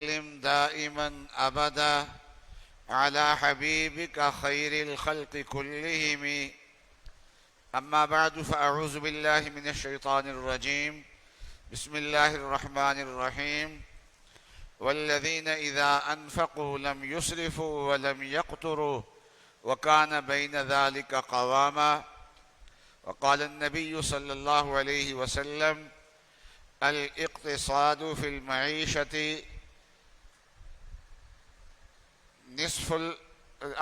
وسلم دائما أبدا على حبيبك خير الخلق كلهم. أما بعد فأعوذ بالله من الشيطان الرجيم. بسم الله الرحمن الرحيم. والذين إذا أنفقوا لم يسرفوا ولم يقتروا وكان بين ذلك قواما. وقال النبي صلى الله عليه وسلم: الاقتصاد في المعيشة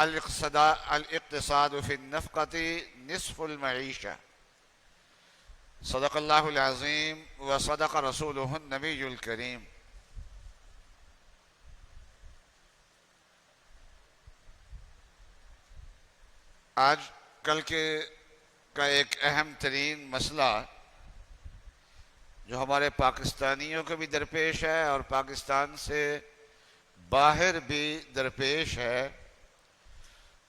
الاقتصاد في النفقة نصف المعيشة. صدق الله العظيم وصدق رسوله النبي الكريم. آج کل کا ایک اہم ترین مسئلہ جو ہمارے پاکستانیوں کو بھی درپیش ہے اور پاکستان سے باہر بھی درپیش ہے،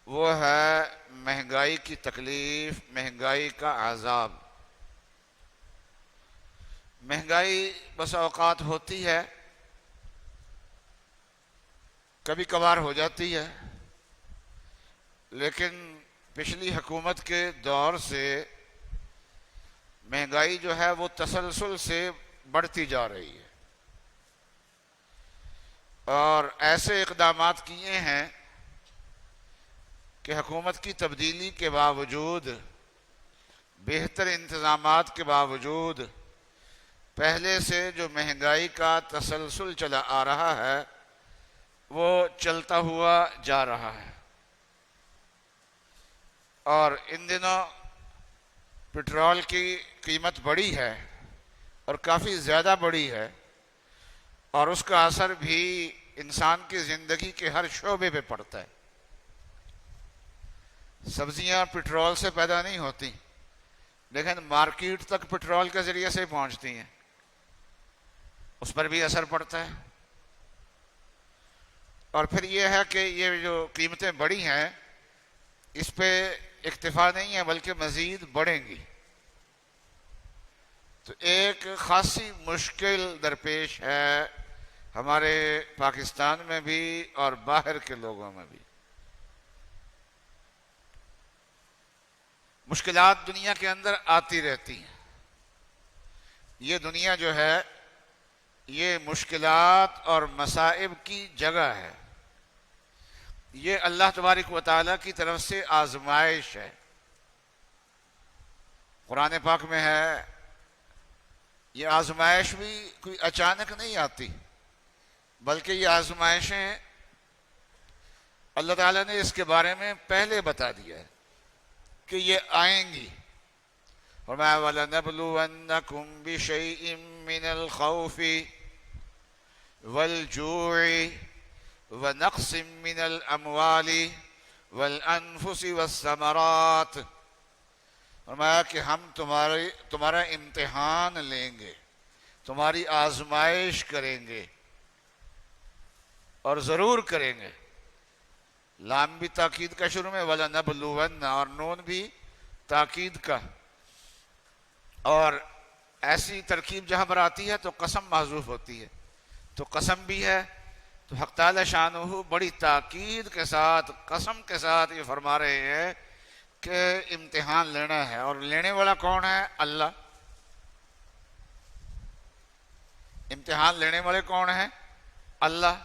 وہ ہے مہنگائی کی تکلیف، مہنگائی کا عذاب۔ مہنگائی بس اوقات ہوتی ہے، کبھی کبھار ہو جاتی ہے، لیکن پچھلی حکومت کے دور سے مہنگائی جو ہے وہ تسلسل سے بڑھتی جا رہی ہے، اور ایسے اقدامات کیے ہیں کہ حکومت کی تبدیلی کے باوجود، بہتر انتظامات کے باوجود، پہلے سے جو مہنگائی کا تسلسل چلا آ رہا ہے وہ چلتا ہوا جا رہا ہے۔ اور ان دنوں پٹرول کی قیمت بڑھی ہے اور کافی زیادہ بڑھی ہے، اور اس کا اثر بھی انسان کی زندگی کے ہر شعبے پہ پڑتا ہے۔ سبزیاں پٹرول سے پیدا نہیں ہوتی، لیکن مارکیٹ تک پٹرول کے ذریعے سے پہنچتی ہیں، اس پر بھی اثر پڑتا ہے۔ اور پھر یہ ہے کہ یہ جو قیمتیں بڑھی ہیں اس پہ اکتفا نہیں ہے بلکہ مزید بڑھیں گی، تو ایک خاصی مشکل درپیش ہے ہمارے پاکستان میں بھی اور باہر کے لوگوں میں بھی۔ مشکلات دنیا کے اندر آتی رہتی ہیں۔ یہ دنیا جو ہے یہ مشکلات اور مصائب کی جگہ ہے، یہ اللہ تبارک و تعالیٰ کی طرف سے آزمائش ہے۔ قرآن پاک میں ہے یہ آزمائش بھی کوئی اچانک نہیں آتی، بلکہ یہ آزمائشیں اللہ تعالیٰ نے اس کے بارے میں پہلے بتا دیا ہے کہ یہ آئیں گی۔ فرمایا وَلَنَبْلُوَنَّكُمْ بِشَيْءٍ مِّنَ الْخَوْفِ وَالْجُوعِ وَنَقْصٍ مِّنَ الْأَمْوَالِ وَالْأَنفُسِ وَالثَّمَرَاتِ۔ فرمایا کہ ہم تمہارا امتحان لیں گے، تمہاری آزمائش کریں گے، اور ضرور کریں گے۔ لام بھی تاکید کا شروع میں، وَلَنَبْلُوَنَّ، اور نون بھی تاکید کا۔ اور ایسی ترکیب جہاں پر آتی ہے تو قسم محذوف ہوتی ہے، تو قسم بھی ہے، تو حق تعالی شانہ بڑی تاکید کے ساتھ، قسم کے ساتھ یہ فرما رہے ہیں کہ امتحان لینا ہے، اور لینے والا کون ہے؟ اللہ۔ امتحان لینے والے کون ہیں؟ اللہ۔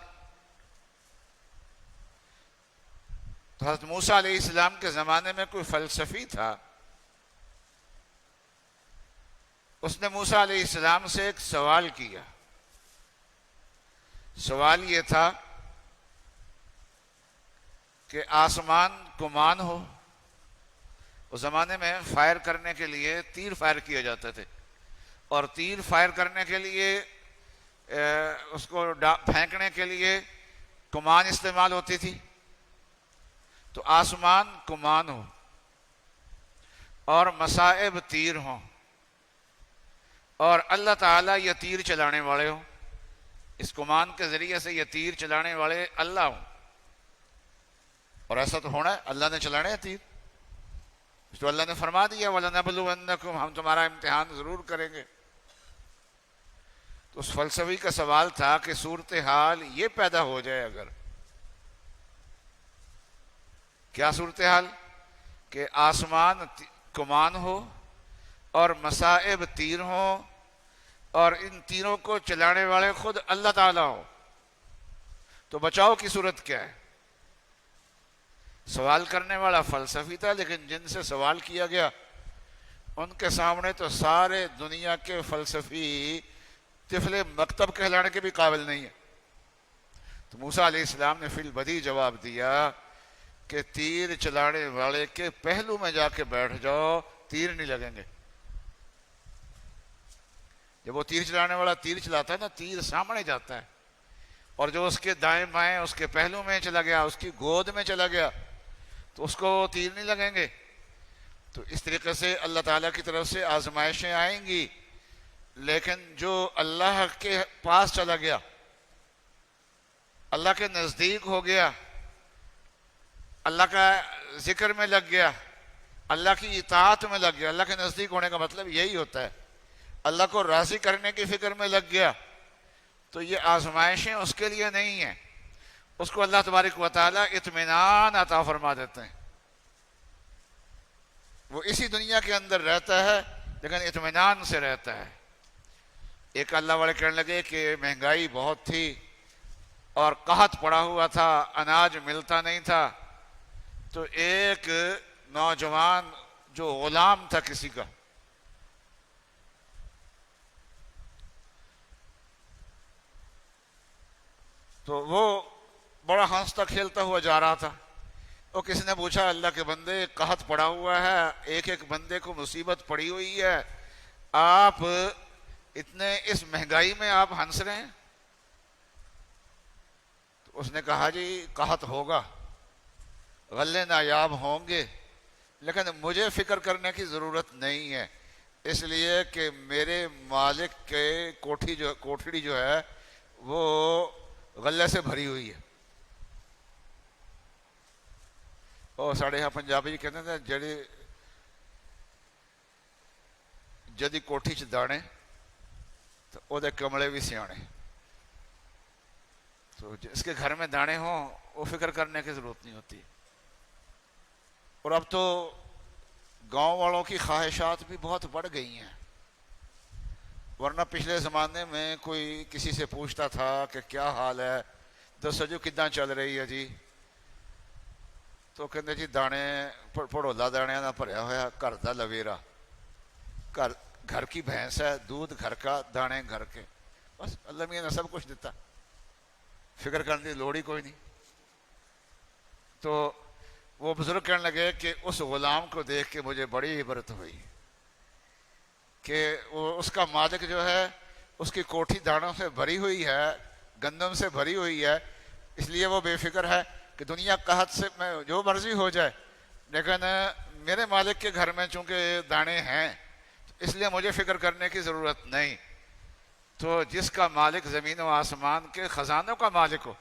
تو حضرت موسیٰ علیہ السلام کے زمانے میں کوئی فلسفی تھا، اس نے موسیٰ علیہ السلام سے ایک سوال کیا۔ سوال یہ تھا کہ آسمان کمان ہو۔ اس زمانے میں فائر کرنے کے لیے تیر فائر کیے جاتے تھے، اور تیر فائر کرنے کے لیے اس کو پھینکنے کے لیے کمان استعمال ہوتی تھی۔ تو آسمان کمان ہو اور مصائب تیر ہوں، اور اللہ تعالیٰ یہ تیر چلانے والے ہوں، اس کمان کے ذریعے سے یہ تیر چلانے والے اللہ ہوں، اور ایسا تو ہونا ہے، اللہ نے چلانے ہیں تیر، تو اللہ نے فرما دیا وَلَنَبْلُوَنَّكُمْ، ہم تمہارا امتحان ضرور کریں گے۔ تو اس فلسفی کا سوال تھا کہ صورتحال یہ پیدا ہو جائے اگر، کیا صورتحال؟ کہ آسمان کمان ہو اور مصائب تیر ہوں اور ان تیروں کو چلانے والے خود اللہ تعالیٰ ہوں، تو بچاؤ کی صورت کیا ہے؟ سوال کرنے والا فلسفی تھا، لیکن جن سے سوال کیا گیا ان کے سامنے تو سارے دنیا کے فلسفی طفل مکتب کہلانے کے بھی قابل نہیں ہے۔ تو موسیٰ علیہ السلام نے فی البدیہہ جواب دیا کہ تیر چلانے والے کے پہلو میں جا کے بیٹھ جاؤ، تیر نہیں لگیں گے۔ جب وہ تیر چلانے والا تیر چلاتا ہے نا، تیر سامنے جاتا ہے، اور جو اس کے دائیں بائیں اس کے پہلو میں چلا گیا، اس کی گود میں چلا گیا، تو اس کو تیر نہیں لگیں گے۔ تو اس طریقے سے اللہ تعالیٰ کی طرف سے آزمائشیں آئیں گی، لیکن جو اللہ کے پاس چلا گیا، اللہ کے نزدیک ہو گیا، اللہ کا ذکر میں لگ گیا، اللہ کی اطاعت میں لگ گیا۔ اللہ کے نزدیک ہونے کا مطلب یہی ہوتا ہے، اللہ کو راضی کرنے کی فکر میں لگ گیا، تو یہ آزمائشیں اس کے لیے نہیں ہیں، اس کو اللہ تبارک و تعالیٰ اطمینان عطا فرما دیتے ہیں۔ وہ اسی دنیا کے اندر رہتا ہے لیکن اطمینان سے رہتا ہے۔ ایک اللہ والے کہنے لگے کہ مہنگائی بہت تھی اور قحط پڑا ہوا تھا، اناج ملتا نہیں تھا، تو ایک نوجوان جو غلام تھا کسی کا، تو وہ بڑا ہنستا کھیلتا ہوا جا رہا تھا۔ وہ کسی نے پوچھا، اللہ کے بندے قحط پڑا ہوا ہے، ایک ایک بندے کو مصیبت پڑی ہوئی ہے، آپ اتنے اس مہنگائی میں آپ ہنس رہے ہیں؟ تو اس نے کہا جی قحط ہوگا، غلے نایاب ہوں گے، لیکن مجھے فکر کرنے کی ضرورت نہیں ہے، اس لیے کہ میرے مالک کے کوٹھڑی جو ہے وہ غلے سے بھری ہوئی ہے۔ اور ساڑھے یہاں پنجابی کہتے ہیں جدی کوٹھی چ دانے تو او دے کملے بھی سیانے۔ تو جس کے گھر میں دانے ہوں وہ فکر کرنے کی ضرورت نہیں ہوتی۔ اور اب تو گاؤں والوں کی خواہشات بھی بہت بڑھ گئی ہیں، ورنہ پچھلے زمانے میں کوئی کسی سے پوچھتا تھا کہ کیا حال ہے، دسو جو کداں چل رہی ہے جی، تو کہتے جی دانے پڑولا دانے نہ بھریا ہوا، گھر دا لویرا، گھر کی بھینس ہے، دودھ گھر کا، دانے گھر کے، بس اللہ میاں نے سب کچھ دیتا، فکر کرنے کی لوڑ ہی کوئی نہیں۔ تو وہ بزرگ کہنے لگے کہ اس غلام کو دیکھ کے مجھے بڑی عبرت ہوئی کہ اس کا مالک جو ہے اس کی کوٹھی دانوں سے بھری ہوئی ہے، گندم سے بھری ہوئی ہے، اس لیے وہ بے فکر ہے کہ دنیا قحط سے میں جو مرضی ہو جائے، لیکن میرے مالک کے گھر میں چونکہ دانے ہیں اس لیے مجھے فکر کرنے کی ضرورت نہیں۔ تو جس کا مالک زمین و آسمان کے خزانوں کا مالک ہو،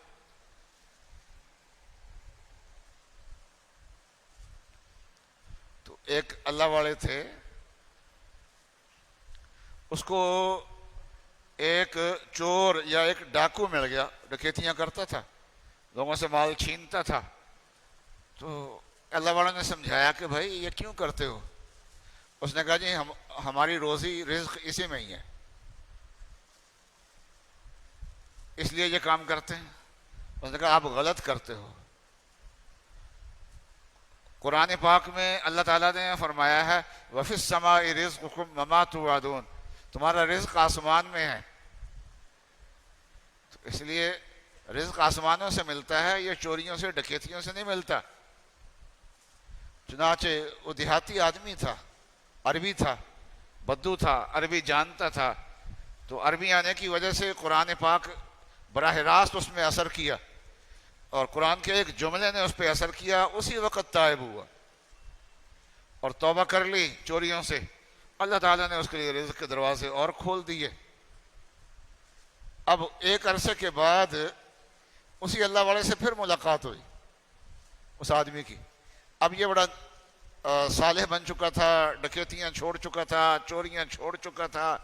تو ایک اللہ والے تھے، اس کو ایک چور یا ایک ڈاکو مل گیا، ڈکیتیاں کرتا تھا، لوگوں سے مال چھینتا تھا۔ تو اللہ والوں نے سمجھایا کہ بھائی یہ کیوں کرتے ہو؟ اس نے کہا جی ہماری روزی رزق اسی میں ہی ہے، اس لیے یہ کام کرتے ہیں۔ اس نے کہا آپ غلط کرتے ہو۔ قرآن پاک میں اللہ تعالیٰ نے فرمایا ہے وَفِي السَّمَاءِ رِزْقُكُمْ وَمَا تُوعَدُونَ، تمہارا رزق آسمان میں ہے، تو اس لیے رزق آسمانوں سے ملتا ہے، یہ چوریوں سے ڈکیتیوں سے نہیں ملتا۔ چنانچہ وہ دیہاتی آدمی تھا، عربی تھا، بدو تھا، عربی جانتا تھا، تو عربی آنے کی وجہ سے قرآن پاک براہ راست اس میں اثر کیا، اور قرآن کے ایک جملے نے اس پہ اثر کیا، اسی وقت تائب ہوا اور توبہ کر لی چوریوں سے۔ اللہ تعالیٰ نے اس کے لیے رزق کے دروازے اور کھول دیے۔ اب ایک عرصے کے بعد اسی اللہ والے سے پھر ملاقات ہوئی اس آدمی کی۔ اب یہ بڑا صالح بن چکا تھا، ڈکیتیاں چھوڑ چکا تھا، چوریاں چھوڑ چکا تھا،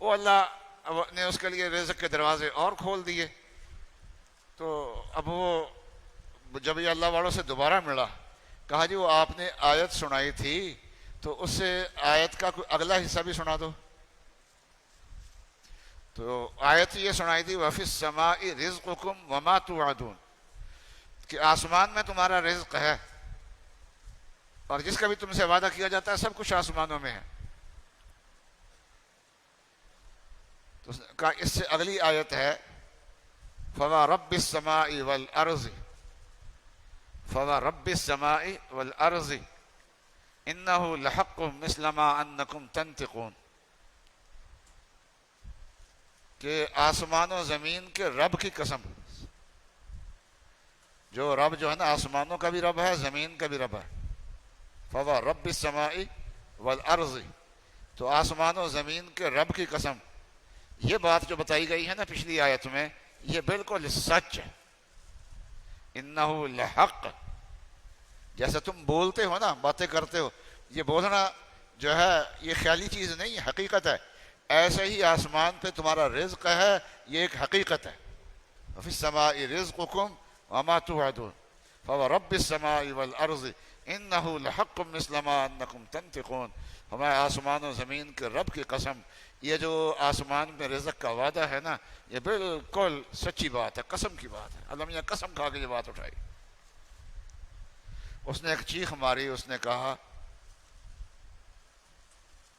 وہ اللہ نے اس کے لیے رزق کے دروازے اور کھول دیے. تو اب وہ جب یہ اللہ والوں سے دوبارہ ملا, کہا جی وہ آپ نے آیت سنائی تھی تو اس سے آیت کا کوئی اگلا حصہ بھی سنا دو. تو آیت یہ سنائی تھی وَفِي السَّمَاءِ رِزْقُكُمْ وَمَا تُوعَدُونَ, کہ آسمان میں تمہارا رزق ہے اور جس کا بھی تم سے وعدہ کیا جاتا ہے سب کچھ آسمانوں میں ہے. تو کہا اس سے اگلی آیت ہے فَوَرَبِّ السَّمَاءِ وَالْأَرْضِ فَوَرَبِّ السَّمَاءِ وَالْأَرْضِ إِنَّهُ لَحَقٌّ مِثْلَ مَا أَنَّكُمْ تَنْطِقُونَ, کہ آسمان و زمین کے رب کی قسم, جو رب جو ہے نا آسمانوں کا بھی رب ہے زمین کا بھی رب ہے. فَوَرَبِّ السَّمَاءِ وَالْأَرْضِ, تو آسمان و زمین کے رب کی قسم. یہ بات جو بتائی گئی ہے نا پچھلی آیت میں, یہ بالکل سچ ہے. انہو لحق, جیسے تم بولتے ہو نا, باتیں کرتے ہو, یہ بولنا جو ہے یہ خیالی چیز نہیں ہے, حقیقت ہے. ایسے ہی آسمان پہ تمہارا رزق ہے, یہ ایک حقیقت ہے. وفی السماء رزقکم وما توعدون فورب السماء والارض انہ لحق مثل ما انکم تنطقون. ہمارے آسمان و زمین کے رب کی قسم, یہ جو آسمان میں رزق کا وعدہ ہے نا یہ بالکل سچی بات ہے, قسم کی بات ہے. اللہ میاں قسم کھا کے یہ بات اٹھائی. اس نے ایک چیخ ماری, اس نے کہا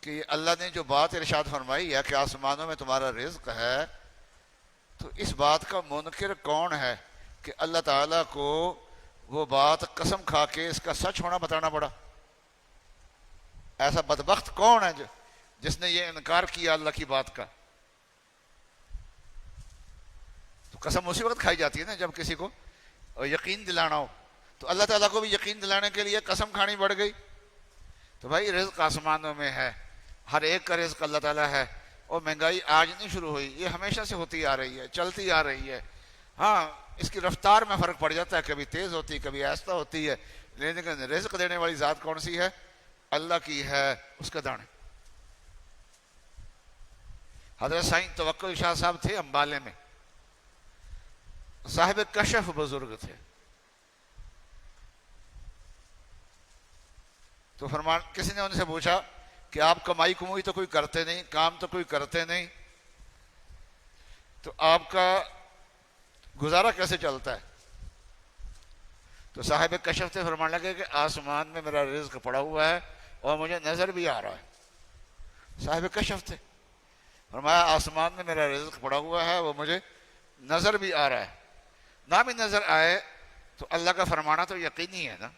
کہ اللہ نے جو بات ارشاد فرمائی ہے کہ آسمانوں میں تمہارا رزق ہے, تو اس بات کا منکر کون ہے کہ اللہ تعالیٰ کو وہ بات قسم کھا کے اس کا سچ ہونا بتانا پڑا؟ ایسا بدبخت کون ہے جس نے یہ انکار کیا اللہ کی بات کا؟ تو قسم اسی وقت کھائی جاتی ہے نا جب کسی کو یقین دلانا ہو. تو اللہ تعالیٰ کو بھی یقین دلانے کے لیے قسم کھانی پڑ گئی. تو بھائی رزق آسمانوں میں ہے, ہر ایک کا رزق اللہ تعالیٰ ہے. اور مہنگائی آج نہیں شروع ہوئی, یہ ہمیشہ سے ہوتی آ رہی ہے, چلتی آ رہی ہے. ہاں اس کی رفتار میں فرق پڑ جاتا ہے, کبھی تیز ہوتی ہے کبھی آہستہ ہوتی ہے, لیکن رزق دینے والی ذات کون سی ہے؟ اللہ کی ہے, اس کے دانے. حضرت سائیں توکل شاہ صاحب تھے امبالے میں, صاحب کشف بزرگ تھے. تو فرمان کسی نے ان سے پوچھا کہ آپ کمائی کموئی تو کوئی کرتے نہیں, کام تو کوئی کرتے نہیں, تو آپ کا گزارا کیسے چلتا ہے؟ تو صاحب کشف سے فرمان لگے کہ آسمان میں میرا رزق پڑا ہوا ہے اور مجھے نظر بھی آ رہا ہے. صاحب کشف تھے, فرمایا آسمان میں میرا رزق پڑا ہوا ہے, وہ مجھے نظر بھی آ رہا ہے. نہ بھی نظر آئے تو اللہ کا فرمانا تو یقینی ہے نا.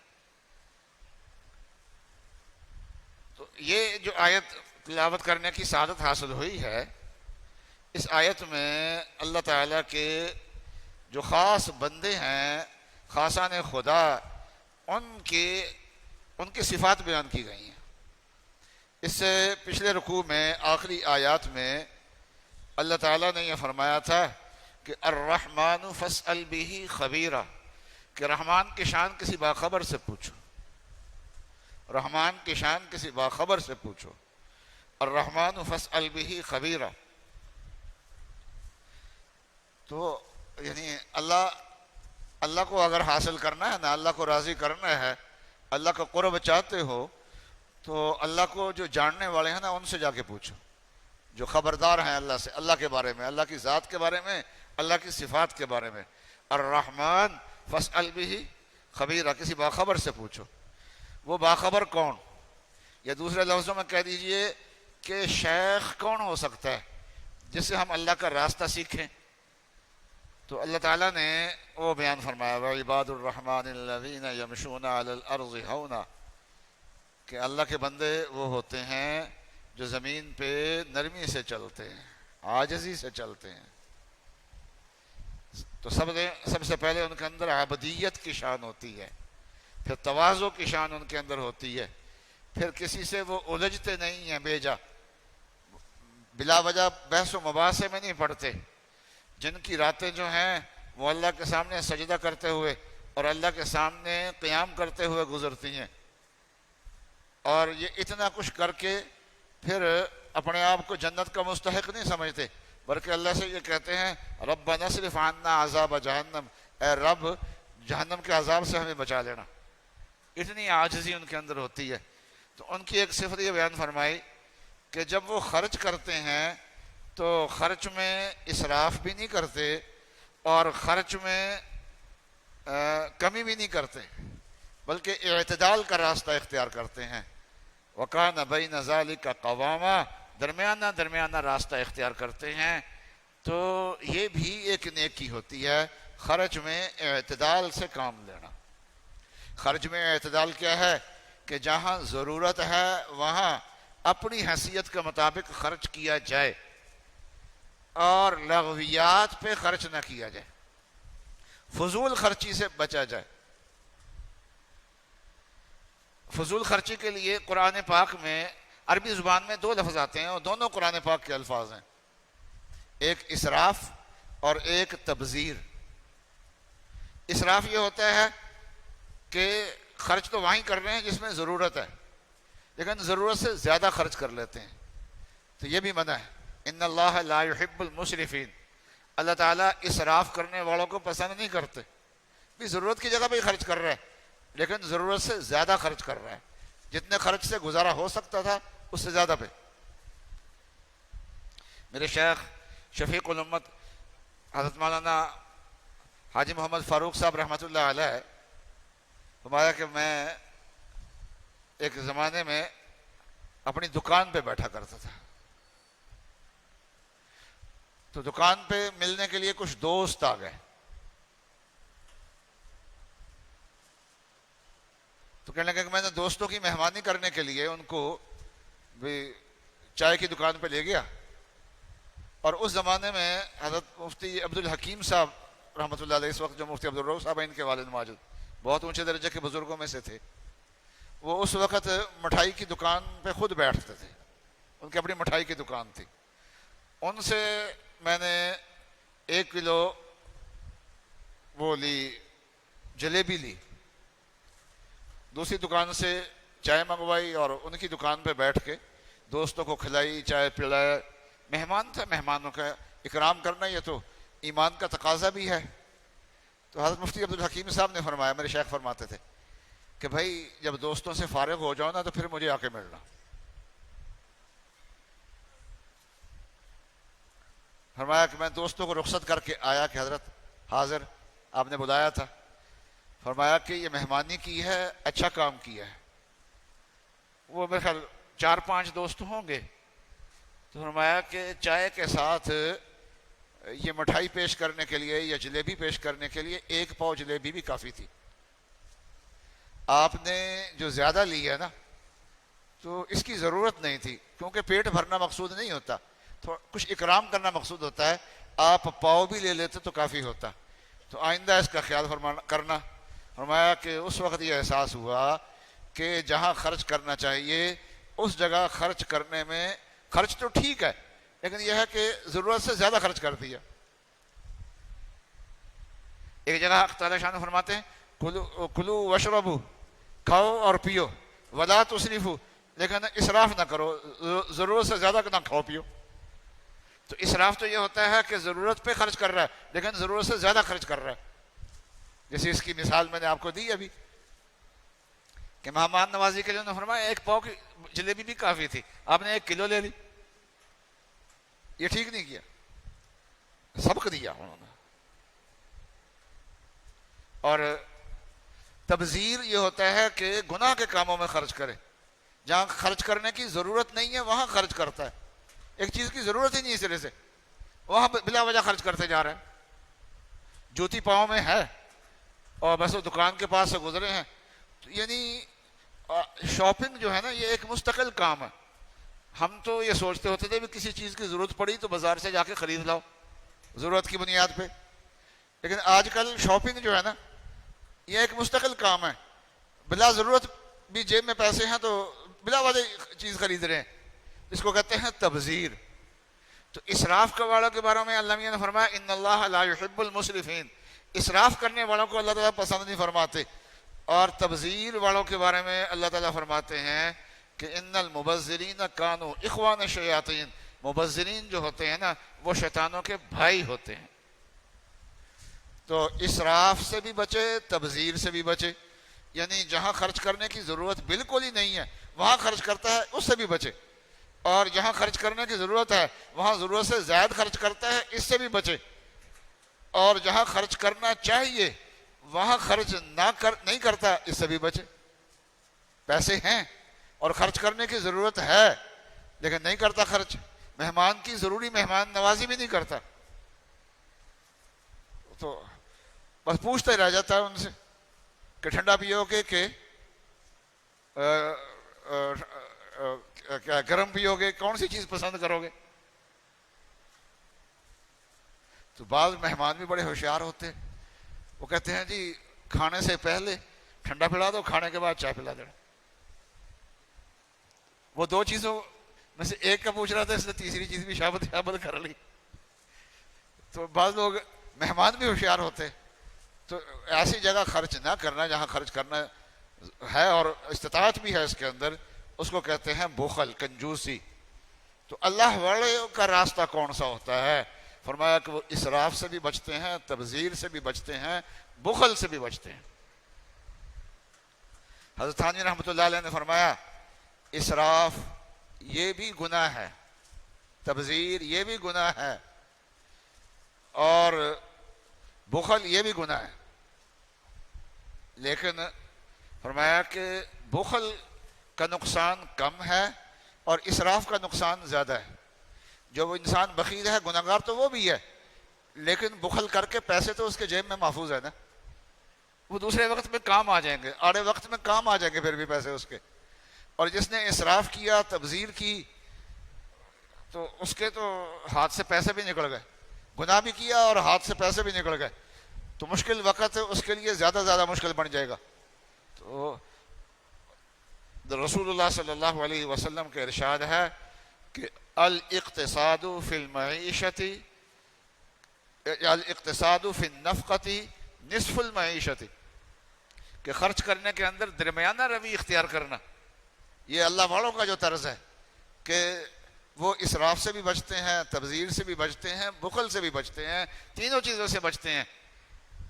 تو یہ جو آیت تلاوت کرنے کی سعادت حاصل ہوئی ہے, اس آیت میں اللہ تعالیٰ کے جو خاص بندے ہیں, خاصان خدا, ان کی صفات بیان کی گئی ہیں. اس سے پچھلے رکوع میں آخری آیات میں اللہ تعالیٰ نے یہ فرمایا تھا کہ الرحمن فاسأل به خبیرا, کہ رحمان کی شان کسی باخبر سے پوچھو, رحمان کی شان کسی باخبر سے پوچھو. الرحمن فاسأل به خبیرا. تو یعنی اللہ کو اگر حاصل کرنا ہے نا, اللہ کو راضی کرنا ہے, اللہ کا قرب چاہتے ہو, تو اللہ کو جو جاننے والے ہیں نا ان سے جا کے پوچھو, جو خبردار ہیں اللہ سے, اللہ کے بارے میں, اللہ کی ذات کے بارے میں, اللہ کی صفات کے بارے میں. الرحمن فاسأل به خبیرا, کسی باخبر سے پوچھو. وہ باخبر کون؟ یا دوسرے لفظوں میں کہہ دیجئے کہ شیخ کون ہو سکتا ہے جس سے ہم اللہ کا راستہ سیکھیں؟ تو اللہ تعالیٰ نے وہ بیان فرمایا وَعِبَادُ الرَّحْمَنِ الَّذِينَ يَمْشُونَ عَلَى الْأَرْضِ هَوْنًا, کہ اللہ کے بندے وہ ہوتے ہیں جو زمین پہ نرمی سے چلتے ہیں, عاجزی سے چلتے ہیں. تو سب سے پہلے ان کے اندر عبدیت کی شان ہوتی ہے, پھر تواضع کی شان ان کے اندر ہوتی ہے, پھر کسی سے وہ الجھتے نہیں ہیں بے جا, بلا وجہ بحث و مباحثے میں نہیں پڑتے, جن کی راتیں جو ہیں وہ اللہ کے سامنے سجدہ کرتے ہوئے اور اللہ کے سامنے قیام کرتے ہوئے گزرتی ہیں, اور یہ اتنا کچھ کر کے پھر اپنے آپ کو جنت کا مستحق نہیں سمجھتے, بلکہ اللہ سے یہ کہتے ہیں ربنا اصرف عنا عذاب جہنم، اے رب جہنم کے عذاب سے ہمیں بچا لینا۔ اتنی عاجزی ان کے اندر ہوتی ہے۔ تو ان کی ایک صفت یہ بیان فرمائی کہ جب وہ خرچ کرتے ہیں تو خرچ میں اسراف بھی نہیں کرتے اور خرچ میں کمی بھی نہیں کرتے، بلکہ اعتدال کا راستہ اختیار کرتے ہیں۔ وَكَانَ بَيْنَ ذَلِكَ قَوَامًا، درمیانہ راستہ اختیار کرتے ہیں۔ تو یہ بھی ایک نیکی ہوتی ہے، خرچ میں اعتدال سے کام لینا۔ خرچ میں اعتدال کیا ہے کہ جہاں ضرورت ہے وہاں اپنی حیثیت کے مطابق خرچ کیا جائے اور لغویات پہ خرچ نہ کیا جائے، فضول خرچی سے بچا جائے۔ فضول خرچی کے لیے قرآن پاک میں عربی زبان میں 2 لفظ آتے ہیں اور دونوں قرآن پاک کے الفاظ ہیں، ایک اسراف اور ایک تبذیر۔ اسراف یہ ہوتا ہے کہ خرچ تو وہیں کر رہے ہیں جس میں ضرورت ہے، لیکن ضرورت سے زیادہ خرچ کر لیتے ہیں، تو یہ بھی منع ہے۔ ان اللہ لا يحب المسرفین، اللہ تعالیٰ اسراف کرنے والوں کو پسند نہیں کرتے۔ بھی ضرورت کی جگہ پہ ہی خرچ کر رہا ہے لیکن ضرورت سے زیادہ خرچ کر رہا ہے، جتنے خرچ سے گزارا ہو سکتا تھا اس سے زیادہ پہ۔ میرے شیخ شفیق الامت حضرت مولانا حاجی محمد فاروق صاحب رحمۃ اللہ علیہ فرمایا کہ میں ایک زمانے میں اپنی دکان پہ بیٹھا کرتا تھا، تو دکان پہ ملنے کے لیے کچھ دوست آ گئے، تو کہنے لگے کہ میں نے دوستوں کی مہمانی کرنے کے لیے ان کو بھی چائے کی دکان پہ لے گیا، اور اس زمانے میں حضرت مفتی عبدالحکیم صاحب رحمۃ اللہ علیہ، اس وقت جو مفتی عبدالرؤف صاحب ہیں ان کے والد ماجد بہت اونچے درجے کے بزرگوں میں سے تھے، وہ اس وقت مٹھائی کی دکان پہ خود بیٹھتے تھے، ان کی اپنی مٹھائی کی دکان تھی۔ ان سے میں نے 1 کلو وہ لی جلیبی لی، دوسری دکان سے چائے منگوائی اور ان کی دکان پہ بیٹھ کے دوستوں کو کھلائی، چائے پلائے۔ مہمان تھے، مہمانوں کا اکرام کرنا یہ تو ایمان کا تقاضا بھی ہے۔ تو حضرت مفتی عبدالحکیم صاحب نے فرمایا، میرے شیخ فرماتے تھے کہ بھائی جب دوستوں سے فارغ ہو جاؤ نا تو پھر مجھے آ کے ملنا۔ فرمایا کہ میں دوستوں کو رخصت کر کے آیا کہ حضرت حاضر آپ نے بلایا تھا، فرمایا کہ یہ مہمانی کی ہے، اچھا کام کیا ہے۔ وہ میرے خیال 4-5 دوست ہوں گے، تو فرمایا کہ چائے کے ساتھ یہ مٹھائی پیش کرنے کے لیے یا جلیبی پیش کرنے کے لیے 1 پاؤ جلیبی بھی کافی تھی۔ آپ نے جو زیادہ لی ہے نا تو اس کی ضرورت نہیں تھی، کیونکہ پیٹ بھرنا مقصود نہیں ہوتا، کچھ اکرام کرنا مقصود ہوتا ہے۔ آپ پاؤ بھی لے لیتے تو کافی ہوتا، تو آئندہ اس کا خیال کرنا۔ فرمایا کہ اس وقت یہ احساس ہوا کہ جہاں خرچ کرنا چاہیے اس جگہ خرچ کرنے میں خرچ تو ٹھیک ہے، لیکن یہ ہے کہ ضرورت سے زیادہ خرچ کر دیا۔ ایک جگہ حق تعالیٰ شان فرماتے ہیں کلو وشربو، کھاؤ اور پیو، ولا تسرفو، لیکن اسراف نہ کرو، ضرورت سے زیادہ نہ کھاؤ پیو۔ تو اسراف تو یہ ہوتا ہے کہ ضرورت پہ خرچ کر رہا ہے لیکن ضرورت سے زیادہ خرچ کر رہا ہے، جیسے اس کی مثال میں نے آپ کو دی ابھی کہ مہمان نوازی کے لیے انہوں نے فرمایا 1 پاؤ کی جلیبی بھی کافی تھی، آپ نے 1 کلو لے لی، یہ ٹھیک نہیں کیا، سبق دیا انہوں نے۔ اور تبذیر یہ ہوتا ہے کہ گناہ کے کاموں میں خرچ کرے، جہاں خرچ کرنے کی ضرورت نہیں ہے وہاں خرچ کرتا ہے، ایک چیز کی ضرورت ہی نہیں سرے سے، وہاں بلا وجہ خرچ کرتے جا رہے ہیں۔ جوتی پاؤں میں ہے اور بس وہ دکان کے پاس سے گزرے ہیں، تو یعنی شاپنگ جو ہے نا یہ ایک مستقل کام ہے۔ ہم تو یہ سوچتے ہوتے تھے کہ کسی چیز کی ضرورت پڑی تو بازار سے جا کے خرید لاؤ ضرورت کی بنیاد پہ، لیکن آج کل شاپنگ جو ہے نا یہ ایک مستقل کام ہے، بلا ضرورت بھی جیب میں پیسے ہیں تو بلا وجہ چیز خرید رہے ہیں، اس کو کہتے ہیں تبذیر۔ تو اسراف کے والوں کے بارے میں اللہ میاں نے فرمایا ان اللہ لا يحب المسرفین، اسراف کرنے والوں کو اللہ تعالیٰ پسند نہیں فرماتے، اور تبذیر والوں کے بارے میں اللہ تعالیٰ فرماتے ہیں کہ ان المبذرین کانوا اخوان الشیاطین، مبذرین جو ہوتے ہیں نا وہ شیطانوں کے بھائی ہوتے ہیں. تو اسراف سے بھی بچے، تبذیر سے بھی بچے، یعنی جہاں خرچ کرنے کی ضرورت بالکل ہی نہیں ہے وہاں خرچ کرتا ہے اس سے بھی بچے، اور جہاں خرچ کرنے کی ضرورت ہے وہاں ضرورت سے زائد خرچ کرتا ہے اس سے بھی بچے، اور جہاں خرچ کرنا چاہیے وہاں خرچ نہیں کرتا اس سے بھی بچے. پیسے ہیں اور خرچ کرنے کی ضرورت ہے لیکن نہیں کرتا خرچ، مہمان کی ضروری مہمان نوازی بھی نہیں کرتا، تو بس پوچھتا ہی رہ جاتا ہے ان سے کہ ٹھنڈا پیو گے کہ کیا گرم پیو گے، کون سی چیز پسند کرو گے. تو بعض مہمان بھی بڑے ہوشیار ہوتے ہیں، وہ کہتے ہیں جی کھانے سے پہلے ٹھنڈا پلا دو، کھانے کے بعد چائے پلا دینا. وہ دو چیزوں میں سے ایک کا پوچھ رہا تھا، اس نے تیسری چیز بھی شابت کر لی. تو بعض لوگ مہمان بھی ہوشیار ہوتے، تو ایسی جگہ خرچ نہ کرنا جہاں خرچ کرنا ہے اور استطاعت بھی ہے اس کے اندر، اس کو کہتے ہیں بخل، کنجوسی. تو اللہ والے کا راستہ کون سا ہوتا ہے؟ فرمایا کہ وہ اسراف سے بھی بچتے ہیں، تبذیر سے بھی بچتے ہیں، بخل سے بھی بچتے ہیں. حضرت تھانوی رحمۃ اللہ علیہ نے فرمایا اسراف یہ بھی گناہ ہے، تبذیر یہ بھی گناہ ہے، اور بخل یہ بھی گناہ ہے، لیکن فرمایا کہ بخل کا نقصان کم ہے اور اسراف کا نقصان زیادہ ہے. جو وہ انسان بخیل ہے گناہگار تو وہ بھی ہے، لیکن بخل کر کے پیسے تو اس کے جیب میں محفوظ ہے نا، وہ دوسرے وقت میں کام آ جائیں گے، آڑے وقت میں کام آ جائیں گے پھر بھی پیسے اس کے. اور جس نے اسراف کیا، تبذیر کی، تو اس کے تو ہاتھ سے پیسے بھی نکل گئے، گناہ بھی کیا اور ہاتھ سے پیسے بھی نکل گئے، تو مشکل وقت اس کے لیے زیادہ مشکل بن جائے گا. تو رسول اللہ صلی اللہ علیہ وسلم کے ارشاد ہے کہ الاقتصاد فی المعیشت، الاقتصاد فی النفقۃ نصف المعیشت، کہ خرچ کرنے کے اندر درمیانہ روی اختیار کرنا. یہ اللہ والوں کا جو طرز ہے کہ وہ اسراف سے بھی بچتے ہیں، تبذیر سے بھی بچتے ہیں، بخل سے بھی بچتے ہیں، تینوں چیزوں سے بچتے ہیں.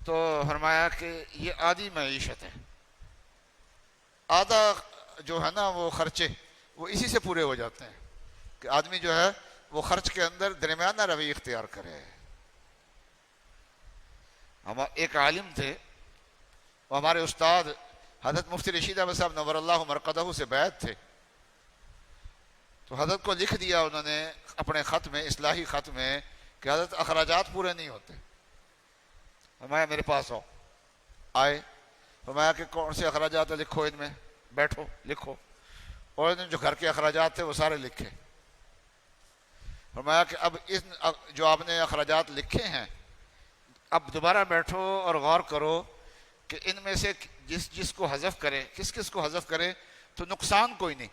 تو فرمایا کہ یہ آدھی معیشت ہے، آدھا جو ہے نا وہ خرچے وہ اسی سے پورے ہو جاتے ہیں کہ آدمی جو ہے وہ خرچ کے اندر درمیانہ روی اختیار کرے. ہم ایک عالم تھے، وہ ہمارے استاد حضرت مفتی رشید احمد صاحب نور اللہ مرقدہ سے بیعت تھے. تو حضرت کو لکھ دیا انہوں نے اپنے خط میں، اصلاحی خط میں، کہ حضرت اخراجات پورے نہیں ہوتے. فرمایا میرے پاس آئے، فرمایا کہ کون سے اخراجات لکھو، ان میں بیٹھو لکھو، اور انہوں نے جو گھر کے اخراجات تھے وہ سارے لکھے. فرمایا کہ اب جو آپ نے اخراجات لکھے ہیں اب دوبارہ بیٹھو اور غور کرو کہ ان میں سے جس کو حذف کرے، کس کو حذف کرے تو نقصان کوئی نہیں.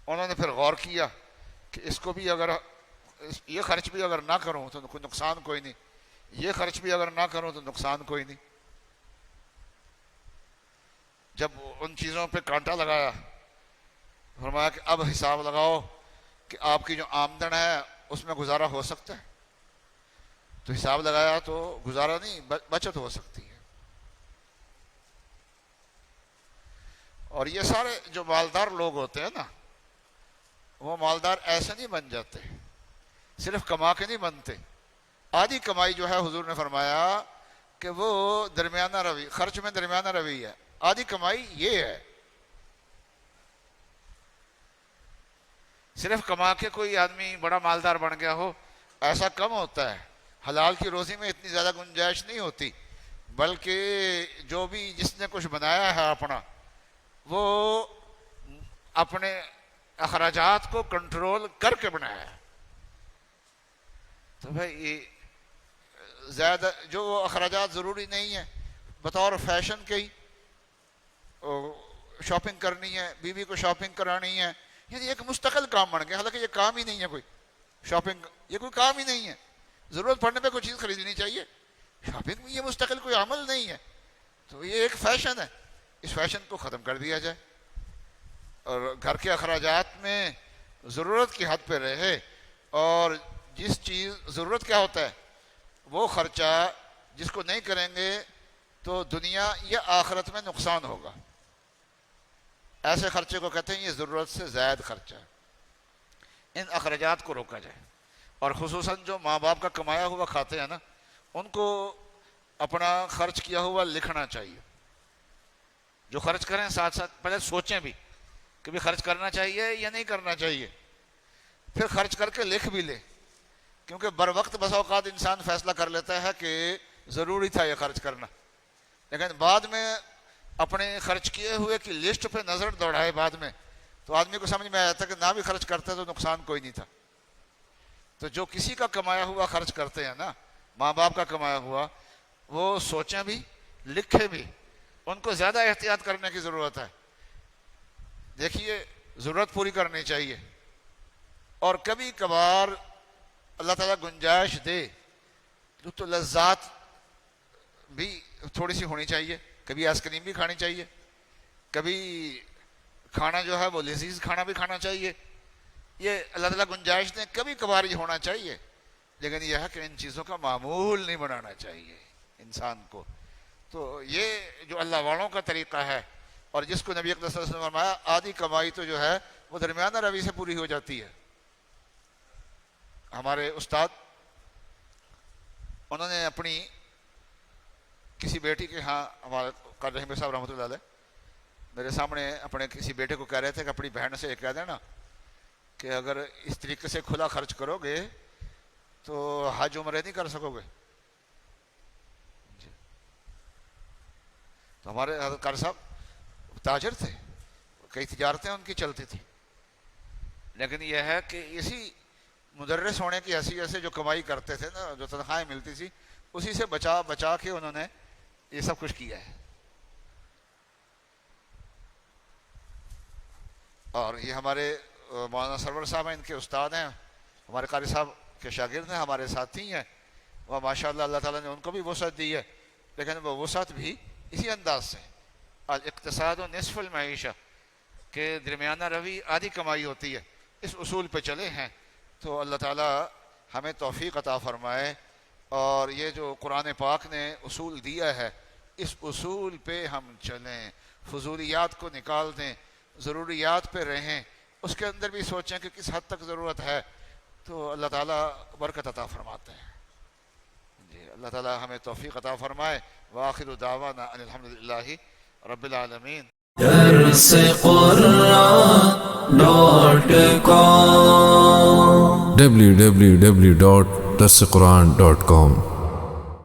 انہوں نے پھر غور کیا کہ اس کو بھی اگر یہ خرچ بھی اگر نہ کروں تو کوئی نقصان کوئی نہیں، یہ خرچ بھی اگر نہ کروں تو نقصان کوئی نہیں. جب ان چیزوں پہ کانٹا لگایا، فرمایا کہ اب حساب لگاؤ کہ آپ کی جو آمدن ہے اس میں گزارا ہو سکتا ہے. تو حساب لگایا تو گزارا نہیں، بچت ہو سکتی ہے. اور یہ سارے جو مالدار لوگ ہوتے ہیں نا، وہ مالدار ایسے نہیں بن جاتے، صرف کما کے نہیں بنتے. آدھی کمائی جو ہے حضور نے فرمایا کہ وہ درمیانہ روی، خرچ میں درمیانہ روی ہے. آدھی کمائی یہ ہے، صرف کما کے کوئی آدمی بڑا مالدار بن گیا ہو ایسا کم ہوتا ہے. حلال کی روزی میں اتنی زیادہ گنجائش نہیں ہوتی، بلکہ جو بھی جس نے کچھ بنایا ہے اپنا، وہ اپنے اخراجات کو کنٹرول کر کے بنایا ہے. تو بھائی زیادہ جو اخراجات ضروری نہیں ہے، بطور فیشن کے ہی شاپنگ کرنی ہے، بیوی کو شاپنگ کرانی ہے، یعنی ایک مستقل کام بن گیا. حالانکہ یہ کام ہی نہیں ہے، کوئی شاپنگ یہ کوئی کام ہی نہیں ہے. ضرورت پڑنے پہ کوئی چیز خریدنی چاہیے، شاپنگ میں یہ مستقل کوئی عمل نہیں ہے. تو یہ ایک فیشن ہے، اس فیشن کو ختم کر دیا جائے. اور گھر کے اخراجات میں ضرورت کی حد پہ رہے، اور جس چیز ضرورت کیا ہوتا ہے وہ خرچہ جس کو نہیں کریں گے تو دنیا یا آخرت میں نقصان ہوگا، ایسے خرچے کو کہتے ہیں یہ ضرورت سے زائد خرچہ۔ ان اخراجات کو روکا جائے، اور خصوصاً جو ماں باپ کا کمایا ہوا کھاتے ہیں نا، ان کو اپنا خرچ کیا ہوا لکھنا چاہیے۔ جو خرچ کریں ساتھ ساتھ پہلے سوچیں بھی کہ بھی خرچ کرنا چاہیے یا نہیں کرنا چاہیے، پھر خرچ کر کے لکھ بھی لے، کیونکہ بر وقت بس اوقات انسان فیصلہ کر لیتا ہے کہ ضروری تھا یہ خرچ کرنا، لیکن بعد میں اپنے خرچ کیے ہوئے کی لسٹ پہ نظر دوڑائے بعد میں تو آدمی کو سمجھ میں آیا تھا کہ نہ بھی خرچ کرتے تو نقصان کوئی نہیں تھا۔ تو جو کسی کا کمایا ہوا خرچ کرتے ہیں نا، ماں باپ کا کمایا ہوا، وہ سوچیں بھی لکھیں بھی، ان کو زیادہ احتیاط کرنے کی ضرورت ہے۔ دیکھیے ضرورت پوری کرنی چاہیے، اور کبھی کبھار اللہ تعالیٰ گنجائش دے تو لذات بھی تھوڑی سی ہونی چاہیے، کبھی آئس کریم بھی کھانی چاہیے، کبھی کھانا جو ہے وہ لذیذ کھانا بھی کھانا چاہیے، یہ اللہ تعالیٰ گنجائش دیں، کبھی کبھار یہ ہونا چاہیے، لیکن یہ ہے کہ ان چیزوں کا معمول نہیں بنانا چاہیے انسان کو۔ تو یہ جو اللہ والوں کا طریقہ ہے، اور جس کو نبی اکرم صلی اللہ علیہ وسلم نے فرمایا آدھی کمائی تو جو ہے وہ درمیانہ روی سے پوری ہو جاتی ہے۔ ہمارے استاد انہوں نے اپنی کسی بیٹی کے ہاں، ہمارے قاضی رحیم صاحب رحمۃ اللہ علیہ میرے سامنے اپنے کسی بیٹے کو کہہ رہے تھے کہ اپنی بہن سے یہ کہہ دینا کہ اگر اس طریقے سے کھلا خرچ کرو گے تو حج عمرے نہیں کر سکو گے۔ جی تو ہمارے حضرت قاری صاحب تاجر تھے، کئی تجارتیں ان کی چلتی تھی، لیکن یہ ہے کہ اسی مدرس ہونے کی حیثیت سے جو کمائی کرتے تھے نا، جو تنخواہیں ملتی تھی، اسی سے بچا بچا کے انہوں نے یہ سب کچھ کیا ہے۔ اور یہ ہمارے مولانا سرور صاحب ہیں، ان کے استاد ہیں، ہمارے قاری صاحب کے شاگرد ہیں، ہمارے ساتھی ہیں، وہ ماشاءاللہ اللہ تعالیٰ نے ان کو بھی وسعت دی ہے، لیکن وہ وسعت بھی اسی انداز سے الاقتصاد و نصف المعیشہ کہ درمیانہ روی آدھی کمائی ہوتی ہے، اس اصول پہ چلے ہیں تو اللہ تعالیٰ ہمیں توفیق عطا فرمائے، اور یہ جو قرآن پاک نے اصول دیا ہے اس اصول پہ ہم چلیں، فضولیات کو نکال دیں، ضروریات پہ رہیں، اس کے اندر بھی سوچیں کہ کس حد تک ضرورت ہے، تو اللہ تعالیٰ برکت عطا فرماتے ہیں۔ جی اللہ تعالیٰ ہمیں توفیق عطا فرمائے۔ وآخر دعوانا ان الحمدللہ رب العالمین۔ درس قرآن www.darsequran.com